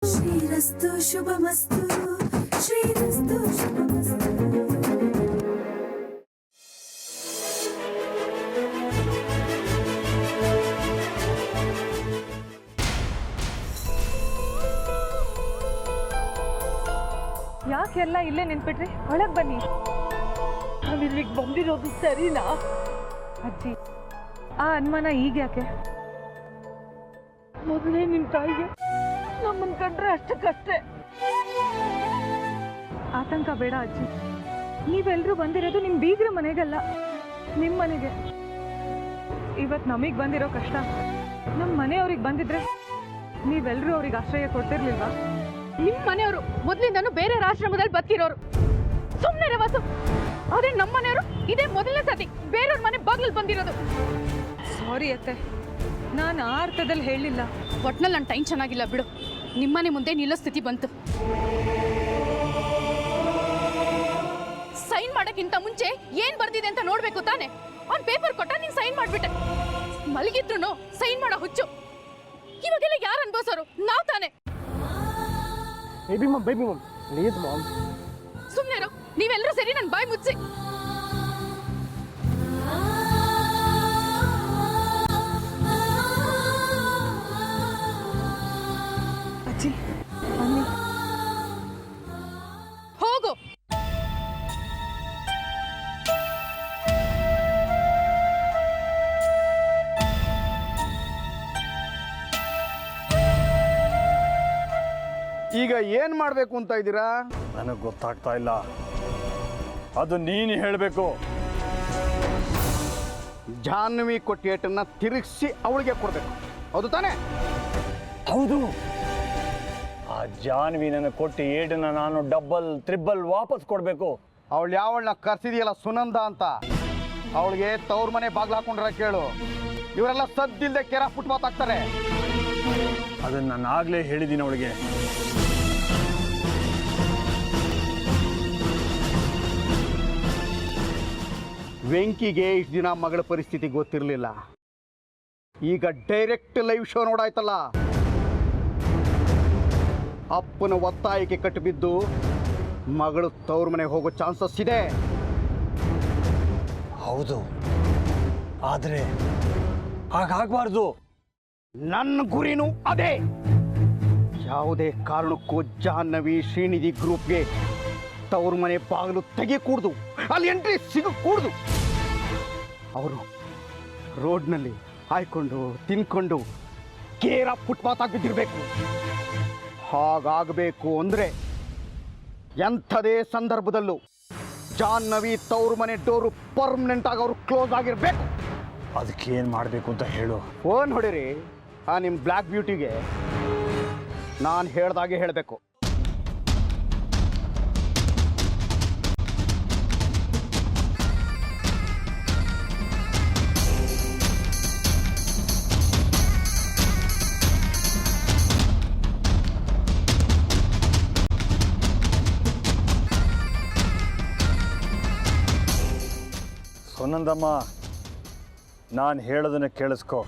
ಶ್ರೀರಸ್ತು ಶುಭಮಸ್ತು ಶ್ರೀರಸ್ತು ಶುಭಮಸ್ತು. ಯಾಕೆಲ್ಲ ಇಲ್ಲೇ ನಿಂತ್ಬಿಟ್ರಿ? ಒಳಗೆ ಬನ್ನಿ. ನಾನು ಇಲ್ಲಿಗೆ ಬಂದಿರೋದು ಸರಿನಾ? ಅಜ್ಜಿ, ಆ ಅನುಮಾನ ಈಗ ಯಾಕೆ? ಮೊದಲೇ ನಿನ್ನ ತಾಯಿಗೆ ನಮ್ಮನ್ನು ಕಂಡ್ರೆ ಅಷ್ಟಕ್ಕಷ್ಟೇ. ಆತಂಕ ಬೇಡ ಅಜ್ಜಿ. ನೀವೆಲ್ಲರೂ ಬಂದಿರೋದು ನಿಮ್ಮ ಬೀಗ್ರ ಮನೆಗಲ್ಲ, ನಿಮ್ಮ ಮನೆಗೆ. ಇವತ್ತು ನಮಗೆ ಬಂದಿರೋ ಕಷ್ಟ ನಮ್ಮ ಮನೆಯವ್ರಿಗೆ ಬಂದಿದ್ರೆ ನೀವೆಲ್ಲರೂ ಅವ್ರಿಗೆ ಆಶ್ರಯ ಕೊಡ್ತಿರ್ಲಿಲ್ವಾ? ನಿಮ್ಮ ಮನೆಯವರು ಮೊದಲಿಂದನೂ ಬೇರೆ ಆಶ್ರಮದಲ್ಲಿ ಬದುಕಿರೋರು. ಸುಮ್ಮನೆ ವಾಸು. ಆದ್ರೆ ನಮ್ಮ ಮನೆಯವರು ಇದೇ ಮೊದಲನೇ ಸತಿ ಬೇರೆಯವ್ರ ಮನೆ ಬಾಗ್ಲಲ್ಲಿ ಬಂದಿರೋದು. ಸಾರಿ ಅತ್ತೆ, ನಾನು ಆ ಅರ್ಥದಲ್ಲಿ ಹೇಳಿಲ್ಲ. ಒಟ್ನಲ್ಲಿ ನನ್ನ ಟೈಮ್ ಚೆನ್ನಾಗಿಲ್ಲ ಬಿಡು. ನಿಮ್ಮನೆ ಮುಂದೆ ನಿಲ್ಲೋ ಸ್ಥಿತಿ ಬಂತು. ಸೈನ್ ಮಾಡೋಕ್ಕಿಂತ ಮುಂಚೆ ಏನ್ ಬರ್ದಿದೆ ಅಂತ ನೋಡ್ಬೇಕು ತಾನೆ. ಅವ್ನ್ ಪೇಪರ್ ಕೊಟ್ಟ ನೀನ್ ಸೈನ್ ಮಾಡ್ಬಿಟ್ಟೆ. ಮಲಗಿದ್ರು ಸೈನ್ ಮಾಡೋ ಹುಚ್ಚು. ಇವಾಗೆಲ್ಲ ಯಾರು ಅನ್ಭವಿಸೋರು? ನಾವ್ ತಾನೆ. Baby mum please mom. ಸುಮ್ಮನೆ ನೀವೆಲ್ಲರೂ ಸರಿ ನನ್ನ ಬಾಯಿ ಮುಚ್ಚಿ. ಅಜ್ಜಿ ಬನ್ನಿ. ಹೋಗು. ಈಗ ಏನ್ ಮಾಡ್ಬೇಕು ಅಂತ ಇದ್ದೀರಾ? ನನಗೆ ಗೊತ್ತಾಗ್ತಾ ಇಲ್ಲ, ಅದು ನೀನು ಹೇಳಬೇಕು. ಜಾಹ್ನವಿ ಕೊಟ್ಟಿಯೇಟನ್ನ ತಿರುಗಿಸಿ ಅವಳಿಗೆ ಕೊಡ್ಬೇಕು, ಹೌದು ತಾನೇ? ಹೌದು. ಆ ಜಾನ್ವಿ ನನಗೆ ಕೊಟ್ಟು ಏಟನ್ನ ನಾನು ಡಬಲ್ ತ್ರಿಬಲ್ ವಾಪಸ್ ಕೊಡಬೇಕು. ಅವಳು ಯಾವಳನ್ನ ಕರ್ಸಿದೆಯಲ್ಲ ಸುನಂದ ಅಂತ, ಅವಳಿಗೆ ತವ್ರ ಮನೆ ಬಾಗ್ಲು ಹಾಕೊಂಡ್ರ ಕೇಳು. ಇವರೆಲ್ಲ ಸದ್ದಿಲ್ದೆ ಕೆರ ಫುಟ್ಪಾತ್ ಹಾಕ್ತಾರೆ. ಅದನ್ನು ನಾನು ಆಗಲೇ ಹೇಳಿದ್ದೀನಿ ಅವಳಿಗೆ. ವೆಂಕಿಗೆ ಇಷ್ಟು ದಿನ ಮಗಳ ಪರಿಸ್ಥಿತಿ ಗೊತ್ತಿರಲಿಲ್ಲ. ಈಗ ಡೈರೆಕ್ಟ್ ಲೈವ್ ಶೋ ನೋಡಾಯ್ತಲ್ಲ, ಅಪ್ಪನ ಒತ್ತಾಯಕ್ಕೆ ಕಟ್ಟಿಬಿದ್ದು ಮಗಳು ತವ್ರ ಮನೆಗೆ ಹೋಗೋ ಚಾನ್ಸಸ್ ಇದೆ. ಹೌದು, ಆದರೆ ಹಾಗಾಗಬಾರ್ದು. ನನ್ನ ಗುರಿನೂ ಅದೇ. ಯಾವುದೇ ಕಾರಣಕ್ಕೂ ಜಾಹ್ನವಿ ಶ್ರೀನಿಧಿ ಗ್ರೂಪ್ಗೆ ತವ್ರ ಮನೆ ಬಾಗಿಲು ತೆಗಿಕೂಡ್ದು, ಅಲ್ಲಿ ಎಂಟ್ರಿ ಸಿಗಕೂಡ್ದು. ಅವರು ರೋಡ್ನಲ್ಲಿ ಹಾಯ್ಕೊಂಡು ತಿನ್ಕೊಂಡು ಕೇರ ಫುಟ್ಪಾತ್ ಆಗಿ ಬಿದ್ದಿರಬೇಕು. ಹಾಗಾಗಬೇಕು ಅಂದರೆ ಎಂಥದೇ ಸಂದರ್ಭದಲ್ಲೂ ಜಾಹ್ನವಿ ತವ್ರ ಮನೆ ಡೋರು ಪರ್ಮನೆಂಟ್ ಆಗಿ ಅವರು ಕ್ಲೋಸ್ ಆಗಿರಬೇಕು. ಅದಕ್ಕೆ ಏನು ಮಾಡಬೇಕು ಅಂತ ಹೇಳು. ಫೋನ್ ಹೊಡಿರಿ ಆ ನಿಮ್ಮ ಬ್ಲ್ಯಾಕ್ ಬ್ಯೂಟಿಗೆ. ನಾನು ಹೇಳ್ದಾಗೆ ಹೇಳಬೇಕು. ಸುನಂದಮ್ಮ, ನಾನು ಹೇಳೋದನ್ನ ಕೇಳಿಸ್ಕೊ.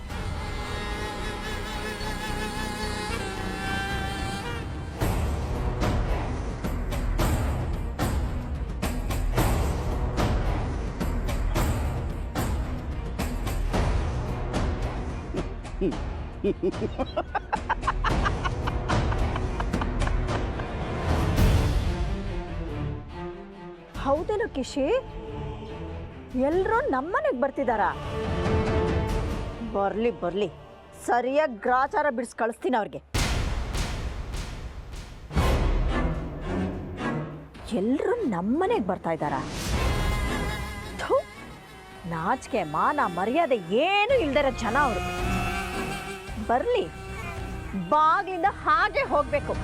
ಹೌದೇನೋ ಕಿಶಿ, ಎಲ್ಲರೂ ನಮ್ಮನೆಗೆ ಬರ್ತಿದಾರ? ಬರ್ಲಿ ಬರ್ಲಿ, ಸರಿಯಾಗಿ ಗ್ರಾಚಾರ ಬಿಡಿಸಿ ಕಳಿಸ್ತೀನಿ ಅವ್ರಿಗೆ. ಎಲ್ಲರೂ ನಮ್ಮನೆಗೆ ಬರ್ತಾ ಇದ್ದಾರ? ನಾಚಿಕೆ ಮಾನ ಮರ್ಯಾದೆ ಏನು ಇಲ್ದಿರೋ ಜನ ಅವರು. ಬರ್ಲಿ, ಬಾಗಿಲಿಂದ ಹಾಗೆ ಹೋಗ್ಬೇಕು.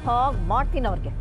ಹಾಗೆ ಮಾಡ್ತೀನಿ ಅವ್ರಿಗೆ.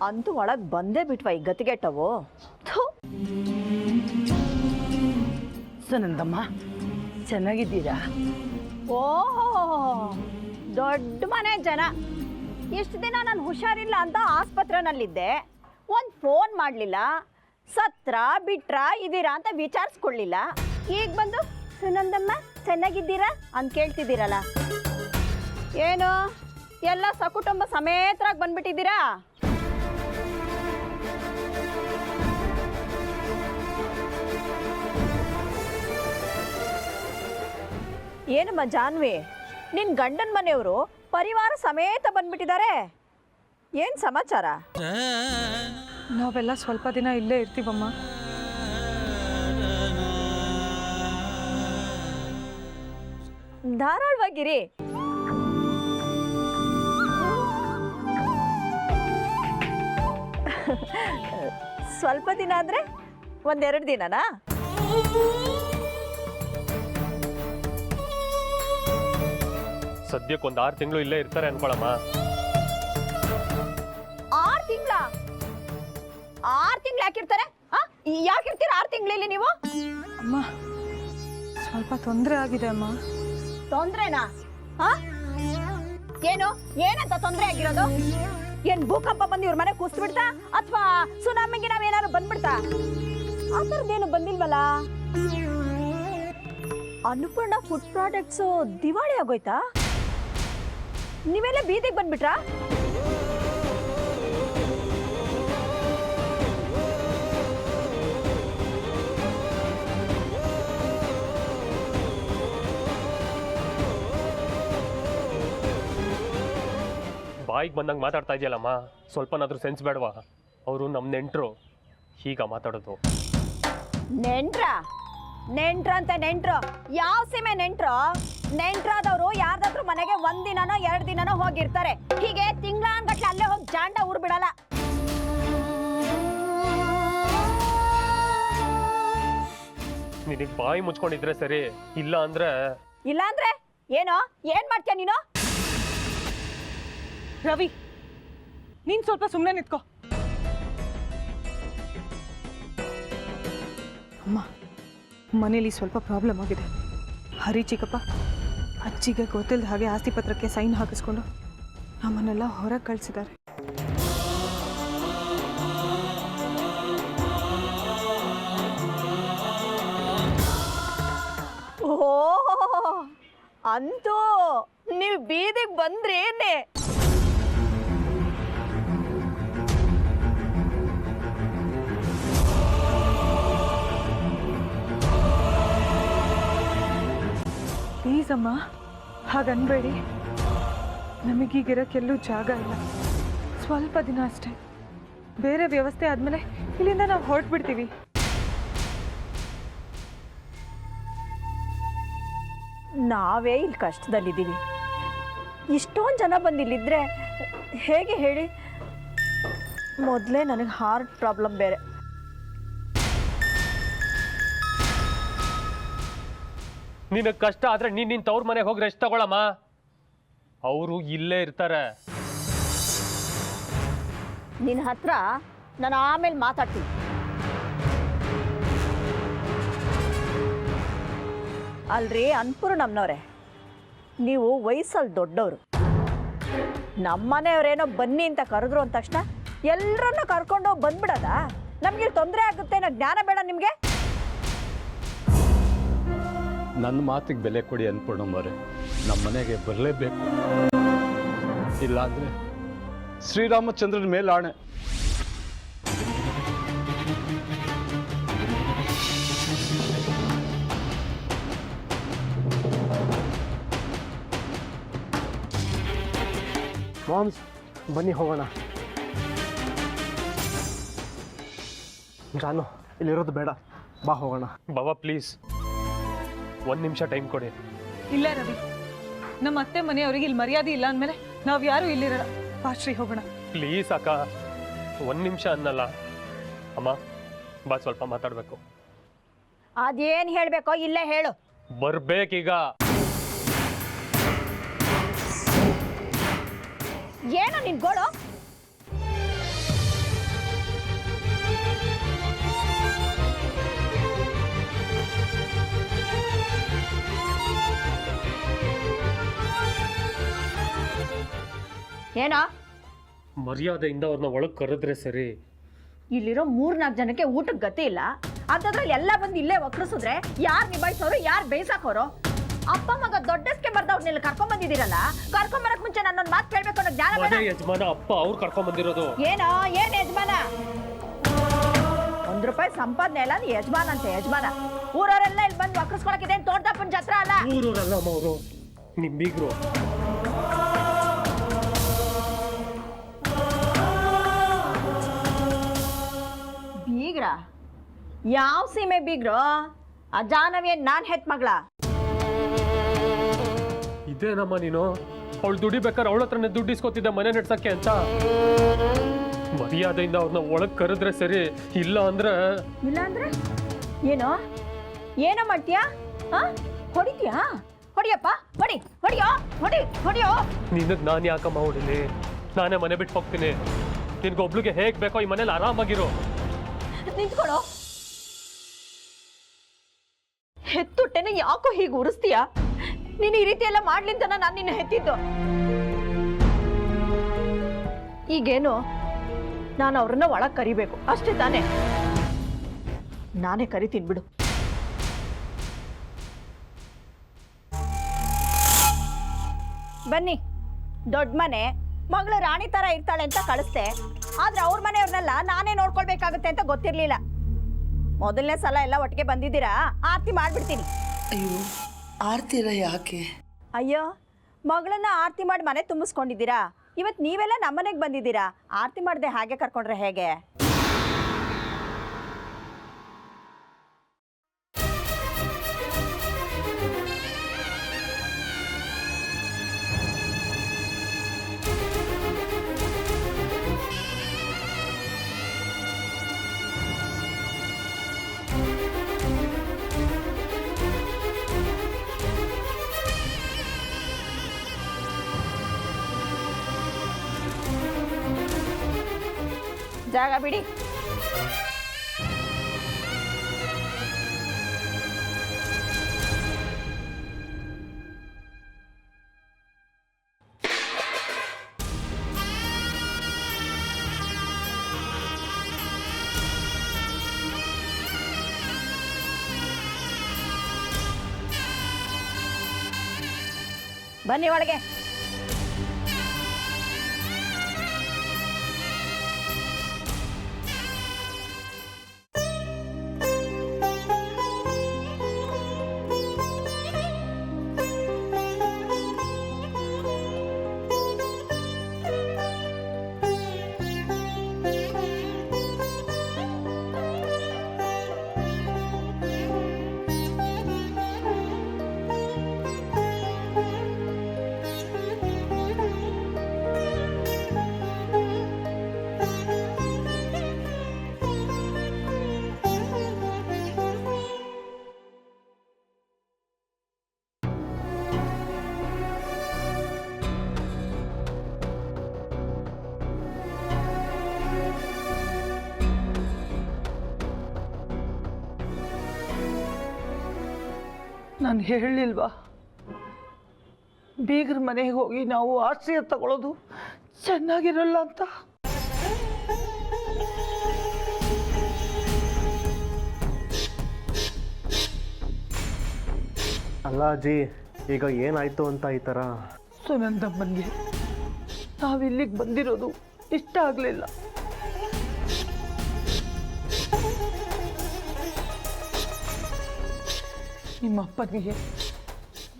ಅಂತೂ ಒಳಗೆ ಬಂದೇ ಬಿಟ್ವ ಈ ಗತಿಗೆಟ್ಟವು. ಥು. ಸುನಂದಮ್ಮ ಚೆನ್ನಾಗಿದ್ದೀರಾ? ಓಹೋ, ದೊಡ್ಡ ಮನೆ ಜನ. ಇಷ್ಟು ದಿನ ನಾನು ಹುಷಾರಿಲ್ಲ ಅಂತ ಆಸ್ಪತ್ರೆನಲ್ಲಿದ್ದೆ. ಒಂದು ಫೋನ್ ಮಾಡಲಿಲ್ಲ, ಸತ್ರ ಬಿಟ್ರ ಇದೀರಾ ಅಂತ ವಿಚಾರಿಸ್ಕೊಳ್ಳಿಲ್ಲ. ಈಗ ಬಂದು ಸುನಂದಮ್ಮ ಚೆನ್ನಾಗಿದ್ದೀರಾ ಅಂತ ಕೇಳ್ತಿದ್ದೀರಲ್ಲ. ಏನು ಎಲ್ಲ ಸಕುಟುಂಬ ಸಮೇತರಾಗಿ ಬಂದ್ಬಿಟ್ಟಿದ್ದೀರಾ? ಏನಮ್ಮ ಜಾನ್ವಿ, ನಿನ್ನ ಗಂಡನ ಮನೆಯವರು ಪರಿವಾರ ಸಮೇತ ಬಂದ್ಬಿಟ್ಟಿದ್ದಾರೆ. ಏನು ಸಮಾಚಾರ? ನಾವೆಲ್ಲ ಸ್ವಲ್ಪ ದಿನ ಇಲ್ಲೇ ಇರ್ತೀವಮ್ಮ. ಧಾರಾಳವಾಗಿರಿ. ಸ್ವಲ್ಪ ದಿನ ಅಂದ್ರೆ ಒಂದೆರಡು ದಿನನಾ? ಸದ್ಯಕ್ಕೊಂದು 6 ತಿಂಗಳು ಇಲ್ಲೇ ಇರ್ತಾರೆ ಅನ್ಕೊಳಮ್ಮ. 6 ತಿಂಗಳ? 6 ತಿಂಗಳು ಯಾಕಿರ್ತಾರೆ? ಯಾಕಿರ್ತೀರ 6 ತಿಂಗಳಲ್ಲಿ ನೀವು? ಅಮ್ಮ ಸ್ವಲ್ಪ ತೊಂದರೆ ಆಗಿದೆ ಅಮ್ಮ. ತೊಂದ್ರೆನಾ? ಏನು ಏನಂತ ತೊಂದರೆ ಆಗಿರೋದು? ಏನ್ ಭೂಕಂಪ ಬಂದು ಇವ್ರ ಮನೆ ಕೂಸ್ತು ಬಿಡ್ತಾ ಅಥವಾ ಸುನಾಮಿಗೆ ನಾವೇನಾದ್ರು ಬಂದ್ಬಿಡ್ತಾ? ಆ ಥರದ್ದೇನು ಬಂದಿಲ್ವಲ್ಲ. ಅನ್ನಪೂರ್ಣ ಫುಡ್ ಪ್ರಾಡಕ್ಟ್ಸ್ ದಿವಾಳಿ ಆಗೋಯ್ತಾ? ನೀವೆಲ್ಲ ಬೀದಿಗೆ ಬಂದ್ಬಿಟ್ರಾ? ಬಾಯಿಗೆ ಬಂದಂಗೆ ಮಾತಾಡ್ತಾ ಇದೆಯಲ್ಲಮ್ಮ, ಸ್ವಲ್ಪನಾದ್ರೂ ಸೆನ್ಸ್ ಬೇಡವಾ? ಅವರು ನಮ್ಮ ನೆಂಟರು, ಹೀಗ ಮಾತಾಡೋದು. ನೆಂಟ್ರಂತೆ ನೆಂಟ್ರು? ಯಾವ ಸೀಮೆ ನೆಂಟ್ರು? ನೆಂಟ್ರಾದವರು ಯಾರ್ದಾದ್ರೂ ಮನೆಗೆ 1 ದಿನನೋ 2 ದಿನನೋ ಹೋಗಿರ್ತಾರೆ. ಹೀಗೆ ತಿಂಗಳಾನ್ಗಟ್ಲೆ ಅಲ್ಲೇ ಹೋಗಿ ಜಾಂಡ ಊರ್ ಬಿಡಲ್ಲ. ನಿನಗೆ ಬಾಯಿ ಮುಚ್ಕೊಂಡಿದ್ರೆ ಸರಿ, ಇಲ್ಲ ಅಂದ್ರೆ ಏನೋ ಏನ್ ಮಾಡ್ತೀಯ ನೀನು? ರವಿ, ನೀನ್ ಸ್ವಲ್ಪ ಸುಮ್ಮನೆ ನಿಂತ್ಕೋ. ಅಮ್ಮ, ಮನೇಲಿ ಸ್ವಲ್ಪ ಪ್ರಾಬ್ಲಮ್ ಆಗಿದೆ. ಹರಿ ಚಿಕ್ಕಪ್ಪ ಅಜ್ಜಿಗೆ ಗೊತ್ತಿಲ್ಲದ ಹಾಗೆ ಆಸ್ತಿ ಪತ್ರಕ್ಕೆ ಸೈನ್ ಹಾಕಿಸ್ಕೊಂಡು ನಮ್ಮನ್ನೆಲ್ಲ ಹೊರಗೆ ಕಳಿಸಿದ್ದಾರೆ. ಓ, ಅಂತೂ ನೀವು ಬೀದಿಗೆ ಬಂದ್ರೇನೆ? ಪ್ಲೀಸ್ ಅಮ್ಮ, ಹಾಗನ್ಬೇಡಿ. ನಮಗೀಗಿರೋಕ್ಕೆಲ್ಲೂ ಜಾಗ ಇಲ್ಲ. ಸ್ವಲ್ಪ ದಿನ ಅಷ್ಟೇ. ಬೇರೆ ವ್ಯವಸ್ಥೆ ಆದಮೇಲೆ ಇಲ್ಲಿಂದ ನಾವು ಹೊರಟ್ಬಿಡ್ತೀವಿ. ನಾವೇ ಇಲ್ಲಿ ಕಷ್ಟದಲ್ಲಿದ್ದೀವಿ. ಇಷ್ಟೊಂದು ಜನ ಬಂದು ಇಲ್ಲಿದ್ರೆ ಹೇಗೆ ಹೇಳಿ? ಮೊದಲೇ ನನಗೆ ಹಾರ್ಟ್ ಪ್ರಾಬ್ಲಮ್ ಬೇರೆ. ನಿನಗೆ ಕಷ್ಟ ಆದ್ರೆ ನಿನ್ನ ತವ್ರ ಮನೆಗೆ ಹೋಗಿ ರೆಸ್ಟ್ ತಗೊಳಮ್ಮ. ಅವರು ಇಲ್ಲೇ ಇರ್ತಾರೆ. ನಿನ್ನ ಹತ್ರ ನಾನು ಆಮೇಲೆ ಮಾತಾಡ್ತೀನಿ. ಅಲ್ರಿ ಅನ್ನಪೂರ್ಣಮ್ಮನವ್ರೆ, ನೀವು ವಯಸ್ಸಲ್ಲಿ ದೊಡ್ಡವರು. ನಮ್ಮನೆಯವ್ರೇನೋ ಬನ್ನಿ ಅಂತ ಕರೆದ್ರು ಅಂದ ತಕ್ಷಣ ಎಲ್ಲರನ್ನ ಕರ್ಕೊಂಡು ಬಂದ್ಬಿಡೋದ? ನಮ್ಗೆ ತೊಂದರೆ ಆಗುತ್ತೆ ಅನ್ನೋ ಜ್ಞಾನ ಬೇಡ ನಿಮಗೆ? ನನ್ನ ಮಾತಿಗೆ ಬೆಲೆ ಕೊಡಿ ಅನ್ನಪೂರ್ಣಮ್ಮವ್ರೆ. ನಮ್ಮ ಮನೆಗೆ ಬರಲೇಬೇಕು. ಇಲ್ಲಾಂದರೆ ಶ್ರೀರಾಮಚಂದ್ರನ ಮೇಲೆ ಆಣೆ. ಮಾಮ್ಸ್, ಬನ್ನಿ ಹೋಗೋಣ. ಜಾನು, ಇಲ್ಲಿರೋದು ಬೇಡ, ಬಾ ಹೋಗೋಣ. ಬಾಬಾ ಪ್ಲೀಸ್ 1 ನಿಮಿಷ ಟೈಮ್ ಕೊಡಿ. ಇಲ್ಲ ರವಿ, ನಮ್ಮ ಅತ್ತೆ ಮನೆಯವ್ರಿಗೆ ಇಲ್ಲಿ ಮರ್ಯಾದೆ ಇಲ್ಲ ಅಂದಮೇಲೆ ನಾವು ಯಾರು ಇಲ್ಲಿರೋಣ. ಪಾಶ್ರೀ ಹೋಗೋಣ. ಪ್ಲೀಸ್ ಅಕ್ಕ, 1 ನಿಮಿಷ ಅನ್ನಲ್ಲ. ಅಮ್ಮ ಬಾ, ಸ್ವಲ್ಪ ಮಾತಾಡಬೇಕು. ಅದೇನು ಹೇಳಬೇಕೋ ಇಲ್ಲೇ ಹೇಳು. ಬರ್ಬೇಕೀಗ. ಏನು ನಿನ್ ಗೋಳು? ಏನೋ ಮರ್ಯಾದೆಯಿಂದ ಅವ್ರನ್ನ ಒಳಗೆ ಕರೆದ್ರೆ ಸರಿ. ಇಲ್ಲಿರೋ 3-4 ಜನಕ್ಕೆ ಊಟಕ್ಕೆ ಗತಿ ಇಲ್ಲ ಅಂತದ್ರಲ್ಲಿ ಎಲ್ಲ ಬಂದು ಇಲ್ಲೇ ಒಕ್ಕರಿಸಿದ್ರೆ ಯಾರು ನಿಭಾಯಿಸೋರು ಯಾರು ಬೇಯಿಸಾಕೋರು? ಅಪ್ಪ ಮಗ ದೊಡ್ಡಸ್ಕೆ ಬರ್ದವ್ರನ್ನೆಲ್ಲ ಕರ್ಕೊಂಡ್ ಬಂದಿದ್ದೀರಲ್ಲ, ಕರ್ಕೊಂಡ್ ಬರಕ್ ಮುಂಚೆ ನನ್ನೊಂದು ಮಾತು ಕೇಳ್ಬೇಕು ಅನ್ನೋ ಜ್ಞಾನ ಬೇಡ? ಮನೆ ಯಜಮಾನ ಅಪ್ಪ ಅವ್ರು ಕರ್ಕೊಂಡ್ ಬಂದಿರೋದು. ಏನೋ ಏನ್ ಯಜಮಾನ? ₹1 ಸಂಪಾದನೆ ಅಲ್ಲ ನೀ ಯಜಮಾನ ಅಂತ ಯಜಮಾನ. ಊರವರೆಲ್ಲ ಇಲ್ಲಿ ಬಂದು ಒಕ್ಕರಿಸ್ಕೊಳಕಿದೆ ತೋಟದಪ್ಪನ ಛತ್ರ ಅಲ್ಲ. ಊರಲ್ಲ ಅಮ್ಮ ಅವರು, ನಿಮ್ ಬೀಗ್ರು. ಬೀಗ್ರ? ಯಾವ ಸೀಮೆ ಬೀಗ್ರು? ಆ ಜಾನವಿ ನಾನ್ ಹೆತ್ ಮಗಳ? ಇದೇನಮ್ಮ ನೀನು? ಅವಳು ದುಡಿಬೇಕಾದ್ರೆ ಅವಳ ಹತ್ರನೇ ದುಡ್ಡು ಇಸ್ಕೊತಿದ್ದೆ ಮನೆ ನಡ್ಸಕ್ಕೆ ಅಂತ. ಮರ್ಯಾದೆಯಿಂದ ಅವ್ರನ್ನ ಒಳಗ್ ಕರೆದ್ರೆ ಸರಿ, ಇಲ್ಲ ಅಂದ್ರೆ ಏನೋ ಏನೋ ಮಾಡ್ತೀಯಾ? ಹೊಡಿತೀಯಾ? ಹೊಡಿಯಪ್ಪ, ಹೊಡಿಯೋ. ನಿನಗ್ ನಾನು ಯಾಕಮ್ಮ ಹೊಡಿಲಿ? ನಾನೇ ಮನೆ ಬಿಟ್ಟು ಹೋಗ್ತೀನಿ. ನಿನ್ಗೊಬ್ಳಿಗೆ ಹೇಗ್ ಬೇಕೋ ಈ ಮನೇಲಿ ಆರಾಮಾಗಿರೋ. ನಿಂತ್ಕೊಳ್ಳೋ. ಹೆತ್ತುಟ್ಟೆನ ಯಾಕೋ ಹೀಗೆ ಉರಿಸ್ತೀಯಾ? ನೀನು ಈ ರೀತಿ ಎಲ್ಲ ಮಾಡ್ಲಿಂತನ ನಾನು ನಿನ್ನ ಹೆತ್ತಿದ್ದು. ಈಗೇನು ನಾನು ಅವ್ರನ್ನ ಒಳಗೆ ಕರಿಬೇಕು ಅಷ್ಟೇ ತಾನೇ? ನಾನೇ ಕರಿತೀನಿ ಬಿಡು. ಬನ್ನಿ. ದೊಡ್ಡ ಮನೆ, ಮಗಳು ರಾಣಿ ತರ ಇರ್ತಾಳೆ ಅಂತ ಕಳಿಸ್ದೆ. ಆದ್ರೆ ಅವ್ರ ಮನೆಯವ್ರನ್ನೆಲ್ಲ ನಾನೇ ನೋಡ್ಕೊಳ್ಬೇಕಾಗುತ್ತೆ ಅಂತ ಗೊತ್ತಿರ್ಲಿಲ್ಲ. ಮೊದಲನೇ ಸಲ ಎಲ್ಲ ಒಟ್ಟಿಗೆ ಬಂದಿದ್ದೀರಾ, ಆರತಿ ಮಾಡ್ಬಿಡ್ತೀನಿ. ಅಯ್ಯೋ ಆರ್ತಿರ ಯಾಕೆ? ಅಯ್ಯೋ, ಮಗಳನ್ನ ಆರತಿ ಮಾಡಿ ಮನೆ ತುಂಬಿಸ್ಕೊಂಡಿದ್ದೀರಾ. ಇವತ್ತು ನೀವೆಲ್ಲ ನಮ್ಮನೆಗೆ ಬಂದಿದ್ದೀರಾ, ಆರತಿ ಮಾಡದೆ ಹಾಗೆ ಕರ್ಕೊಂಡ್ರೆ ಹೇಗೆ? ಜಾಗ ಬಿಡಿ. ಬನ್ನಿ ಒಳಗೆ. ನಾನು ಹೇಳಲಿಲ್ವಾ ಬೀಗ್ರ ಮನೆಗೆ ಹೋಗಿ ನಾವು ಆಶ್ರಯ ತಗೊಳ್ಳೋದು ಚೆನ್ನಾಗಿರಲ್ಲ ಅಂತ? ಅಲ್ಲ ಅಜ್ಜಿ, ಈಗ ಏನಾಯ್ತು ಅಂತ ಈ ಥರ? ಸುನಂದಮ್ಮನಿಗೆ ನಾವಿಲ್ಲಿಗೆ ಬಂದಿರೋದು ಇಷ್ಟ ಆಗಲಿಲ್ಲ. ನಿಮ್ಮಪ್ಪನಿಗೆ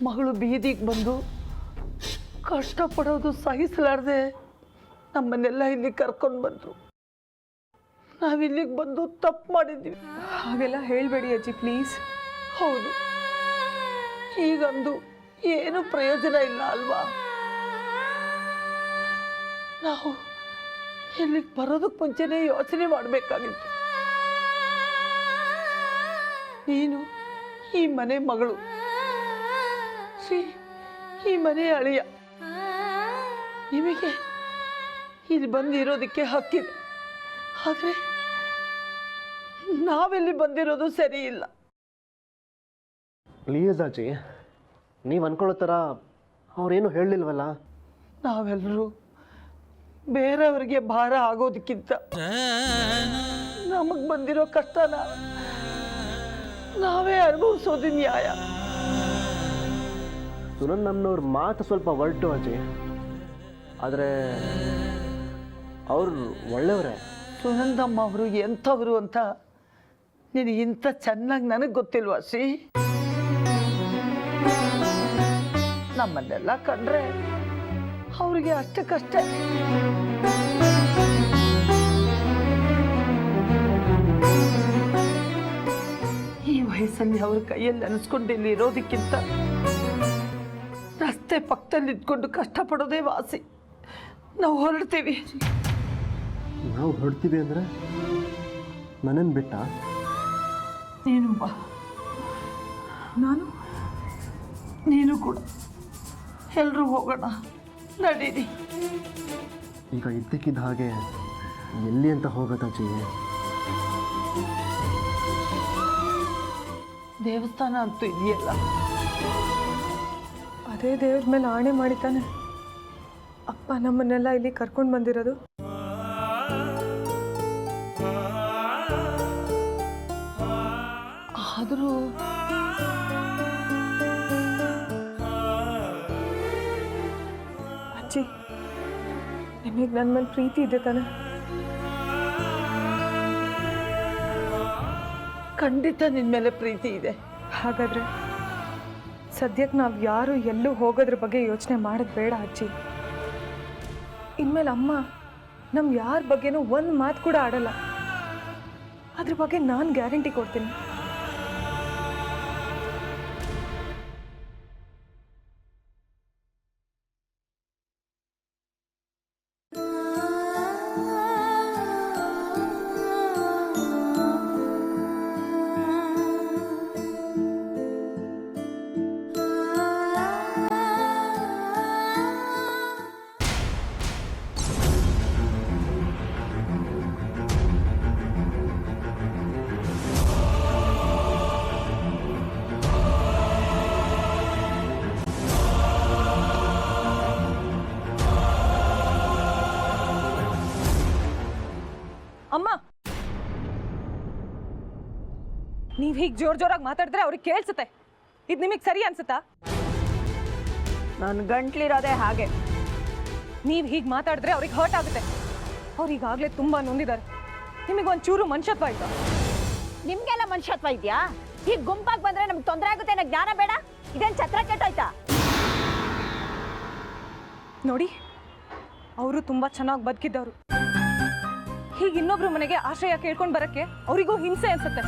ಮಗಳು ಬೀದಿಗೆ ಬಂದು ಕಷ್ಟಪಡೋದು ಸಹಿಸಲಾರ್ದೆ ನಮ್ಮನ್ನೆಲ್ಲ ಇಲ್ಲಿ ಕರ್ಕೊಂಡು ಬಂದರು. ನಾವಿಲ್ಲಿಗೆ ಬಂದು ತಪ್ಪು ಮಾಡಿದ್ವಿ. ಹಾಗೆಲ್ಲ ಹೇಳಬೇಡಿ ಅಜ್ಜಿ ಪ್ಲೀಸ್. ಹೌದು, ಈಗಂದು ಏನು ಪ್ರಯೋಜನ ಇಲ್ಲ ಅಲ್ವಾ? ನಾವು ಇಲ್ಲಿಗೆ ಬರೋದಕ್ಕೆ ಮುಂಚೆನೇ ಯೋಚನೆ ಮಾಡಬೇಕಾಗಿತ್ತು. ನೀನು ಈ ಮನೆ ಮಗಳು, ಶ್ರೀ ಈ ಮನೆ ಅಳಿಯ. ನಿಮಗೆ ಇಲ್ಲಿ ಬಂದಿರೋದಕ್ಕೆ ಹಕ್ಕಿದೆ, ಆದರೆ ನಾವೆಲ್ಲಿ ಬಂದಿರೋದು ಸರಿ ಇಲ್ಲ. ಪ್ಲೀಸ್ ಅಜ್ಜಿ, ನೀವು ಅನ್ಕೊಳ್ಳೋ ಥರ ಅವ್ರೇನು ಹೇಳಲಿಲ್ವಲ್ಲ? ನಾವೆಲ್ಲರೂ ಬೇರೆಯವ್ರಿಗೆ ಭಾರ ಆಗೋದಕ್ಕಿಂತ ನಮಗೆ ಬಂದಿರೋ ಕಷ್ಟನ ನಾವೇ ಅನುಭವಿಸೋದು ನ್ಯಾಯ. ಸುನಂದಮ್ಮನವ್ರ ಮಾತು ಸ್ವಲ್ಪ ಹೊರಟು ಅಜ್ಜಿ, ಆದರೆ ಅವ್ರು ಒಳ್ಳೆಯವರೇ. ಸುನಂದಮ್ಮ ಅವರು ಎಂಥವ್ರು ಅಂತ ನಿನಗಿಂತ ಚೆನ್ನಾಗಿ ನನಗೆ ಗೊತ್ತಿಲ್ವಾ ಶ್ರೀ? ನಮ್ಮನ್ನೆಲ್ಲ ಕಂಡ್ರೆ ಅವ್ರಿಗೆ ಅಷ್ಟಕ್ಕಷ್ಟೇ. ಈ ವಯಸ್ಸಲ್ಲಿ ಅವ್ರ ಕೈಯಲ್ಲಿ ಅನಿಸ್ಕೊಂಡು ಇಲ್ಲಿ ಇರೋದಕ್ಕಿಂತ ರಸ್ತೆ ಪಕ್ಕದಲ್ಲಿ ಇದ್ಕೊಂಡು ಕಷ್ಟಪಡೋದೇ ವಾಸಿ. ನಾವು ಹೊರಡ್ತೀವಿ. ನಾವು ಹೊರಡ್ತೀವಿ ಅಂದರೆ ನನ್ನನ್ನು ಬಿಟ್ಟ? ನೀನು ಬಾ, ನೀನು ಕೂಡ ಎಲ್ಲರೂ ಹೋಗೋಣ, ನಡೀರಿ. ಈಗ ಇದ್ದಕ್ಕಿದ್ದ ಹಾಗೆ ಎಲ್ಲಿ ಅಂತ ಹೋಗೋದಜ್ಜಿ? ದೇವಸ್ಥಾನ ಅಂತೂ ಇದೆಯಲ್ಲ, ಅದೇ ದೇವ್ರ ಮೇಲೆ ಆಣೆ ಮಾಡಿತಾನೆ ಅಪ್ಪ ನಮ್ಮನ್ನೆಲ್ಲ ಇಲ್ಲಿ ಕರ್ಕೊಂಡು ಬಂದಿರೋದು. ಆದರೂ ಅಜ್ಜಿ, ನಿಮಗೆ ನನ್ನ ಮೇಲೆ ಪ್ರೀತಿ ಇದೆ ತಾನೆ? ಖಂಡಿತ ನಿನ್ನ ಮೇಲೆ ಪ್ರೀತಿ ಇದೆ. ಹಾಗಾದ್ರೆ ಸದ್ಯಕ್ಕೆ ನಾವು ಯಾರು ಎಲ್ಲೂ ಹೋಗೋದ್ರ ಬಗ್ಗೆ ಯೋಚನೆ ಮಾಡೋದು ಬೇಡ ಅಜ್ಜಿ. ಇನ್ಮೇಲೆ ಅಮ್ಮ ನಮ್ಮ ಯಾರ ಬಗ್ಗೆನೂ ಒಂದು ಮಾತು ಕೂಡ ಆಡಲ್ಲ. ಅದ್ರ ಬಗ್ಗೆ ನಾನು ಗ್ಯಾರಂಟಿ ಕೊಡ್ತೀನಿ. ಅಮ್ಮ, ನೀವು ಹೀಗೆ ಜೋರಾಗಿ ಮಾತಾಡಿದ್ರೆ ಅವ್ರಿಗೆ ಕೇಳಿಸುತ್ತೆ. ಇದು ನಿಮಗೆ ಸರಿ ಅನ್ಸುತ್ತಾ? ನನ್ನ ಗಂಟ್ಲಿರೋದೇ ಹಾಗೆ. ನೀವು ಹೀಗೆ ಮಾತಾಡಿದ್ರೆ ಅವ್ರಿಗೆ ಹರ್ಟ್ ಆಗುತ್ತೆ. ಅವ್ರು ಈಗಾಗಲೇ ತುಂಬ ನೊಂದಿದ್ದಾರೆ. ನಿಮಗೊಂದು ಚೂರು ಮನುಷ್ಯತ್ವ ಆಯ್ತಾ? ನಿಮ್ಗೆಲ್ಲ ಮನುಷ್ಯತ್ವ ಇದೆಯಾ? ಈಗ ಗುಂಪಾಗಿ ಬಂದ್ರೆ ನಮ್ಗೆ ತೊಂದರೆ ಆಗುತ್ತೆ ಅನ್ನೋ ಜ್ಞಾನ ಬೇಡ? ಇದೇನು ಛತ್ರ ಕೆಟ್ಟೋಯ್ತಾ? ನೋಡಿ, ಅವರು ತುಂಬ ಚೆನ್ನಾಗಿ ಬದುಕಿದ್ದವರು. ಹೀಗೆ ಇನ್ನೊಬ್ರು ಮನೆಗೆ ಆಶ್ರಯ ಕೇಳ್ಕೊಂಡು ಬರಕ್ಕೆ ಅವರಿಗೂ ಹಿಂಸೆ ಅನ್ಸುತ್ತೆ.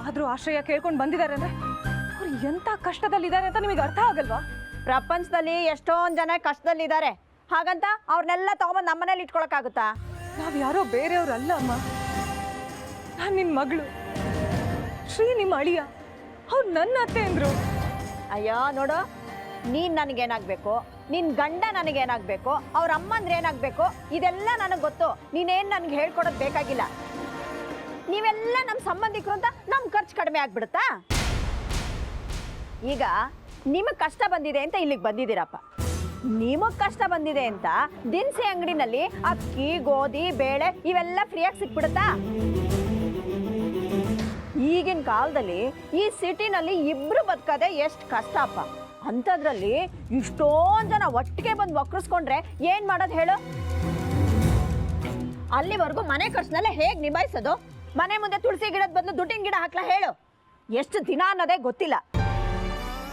ಆದರೂ ಆಶ್ರಯ ಕೇಳ್ಕೊಂಡು ಬಂದಿದ್ದಾರೆ ಅಂದ್ರೆ ಅವ್ರು ಎಂಥ ಕಷ್ಟದಲ್ಲಿದ್ದಾರೆ ಅಂತ ನಿಮಗೆ ಅರ್ಥ ಆಗಲ್ವಾ? ಪ್ರಪಂಚದಲ್ಲಿ ಎಷ್ಟೊಂದು ಜನ ಕಷ್ಟದಲ್ಲಿದ್ದಾರೆ. ಹಾಗಂತ ಅವ್ರನ್ನೆಲ್ಲ ತಗೊಂಬಂದು ನಮ್ಮನೇಲಿ ಇಟ್ಕೊಳಕ್ಕಾಗುತ್ತಾ? ನಾವು ಯಾರೋ ಬೇರೆಯವ್ರು ಅಲ್ಲ ಅಮ್ಮ. ನಾನು ನಿನ್ನ ಮಗಳು, ಶ್ರೀ ನಿಮ್ಮ ಅಳಿಯ. ಅವ್ರು ನನ್ನ ಅತ್ತೆ ಅಂದ್ರು. ಅಯ್ಯೋ ನೋಡು, ನೀನು ನನಗೇನಾಗಬೇಕು, ನಿನ್ನ ಗಂಡ ನನಗೇನಾಗಬೇಕು, ಅವ್ರ ಅಮ್ಮ ಅಂದ್ರೆ ಏನಾಗಬೇಕು, ಇದೆಲ್ಲ ನನಗೆ ಗೊತ್ತು. ನೀನೇನು ನನಗೆ ಹೇಳ್ಕೊಡೋದು ಬೇಕಾಗಿಲ್ಲ. ನೀವೆಲ್ಲ ನಮ್ಮ ಸಂಬಂಧಿಕರು ಅಂತ ನಮ್ಮ ಖರ್ಚು ಕಡಿಮೆ ಆಗ್ಬಿಡುತ್ತಾ? ಈಗ ನಿಮಗೆ ಕಷ್ಟ ಬಂದಿದೆ ಅಂತ ಇಲ್ಲಿಗೆ ಬಂದಿದ್ದೀರಪ್ಪ. ನಿಮಗೆ ಕಷ್ಟ ಬಂದಿದೆ ಅಂತ ದಿನಸಿ ಅಂಗಡಿನಲ್ಲಿ ಅಕ್ಕಿ, ಗೋಧಿ, ಬೇಳೆ ಇವೆಲ್ಲ ಫ್ರೀಯಾಗಿ ಸಿಕ್ಬಿಡುತ್ತಾ? ಈಗಿನ ಕಾಲದಲ್ಲಿ ಈ ಸಿಟಿನಲ್ಲಿ ಇಬ್ರು ಬದುಕೋದೆ ಎಷ್ಟು ಕಷ್ಟ ಅಪ್ಪ. ಅಂಥದ್ರಲ್ಲಿ ಇಷ್ಟೊಂದು ಜನ ಒಟ್ಟಿಗೆ ಬಂದು ವಕ್ರಿಸ್ಕೊಂಡ್ರೆ ಏನು ಮಾಡೋದು ಹೇಳು? ಅಲ್ಲಿವರೆಗೂ ಮನೆ ಖರ್ಚನ್ನೆಲ್ಲ ಹೇಗೆ ನಿಭಾಯಿಸೋದು? ಮನೆ ಮುಂದೆ ತುಳಸಿ ಗಿಡದ ಬದಲು ದುಡ್ಡಿನ ಗಿಡ ಹಾಕ್ಲಾ ಹೇಳು? ಎಷ್ಟು ದಿನ ಅನ್ನೋದೇ ಗೊತ್ತಿಲ್ಲ.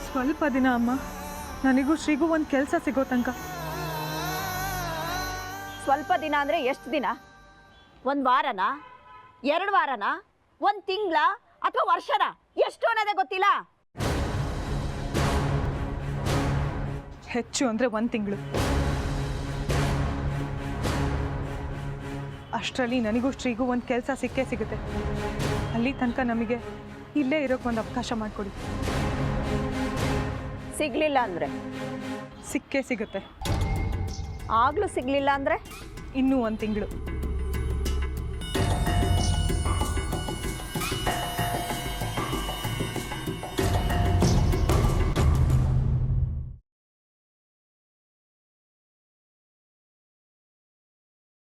ಸ್ವಲ್ಪ ದಿನ ಅಮ್ಮ, ನನಗೂ ಶ್ರೀಗೂ ಒಂದು ಕೆಲಸ ಸಿಗೋ ತನಕ. ಸ್ವಲ್ಪ ದಿನ ಅಂದರೆ ಎಷ್ಟು ದಿನ? ಒಂದು ವಾರನ, 2 ವಾರನ, 1 ತಿಂಗಳ ಅಥವಾ ವರ್ಷನ? ಎಷ್ಟು ಅನ್ನೋದೇ ಗೊತ್ತಿಲ್ಲ. ಹೆಚ್ಚು ಅಂದರೆ 1 ತಿಂಗಳು. ಅಷ್ಟರಲ್ಲಿ ನನಗೂ ಶ್ರೀಗೂ ಒಂದು ಕೆಲಸ ಸಿಕ್ಕೇ ಸಿಗುತ್ತೆ. ಅಲ್ಲಿ ತನಕ ನಮಗೆ ಇಲ್ಲೇ ಇರೋಕೆ ಒಂದು ಅವಕಾಶ ಮಾಡಿಕೊಡಿ. ಸಿಗ್ಲಿಲ್ಲ ಅಂದರೆ? ಸಿಕ್ಕೇ ಸಿಗುತ್ತೆ. ಆಗಲೂ ಸಿಗ್ಲಿಲ್ಲ ಅಂದರೆ? ಇನ್ನೂ 1 ತಿಂಗಳು.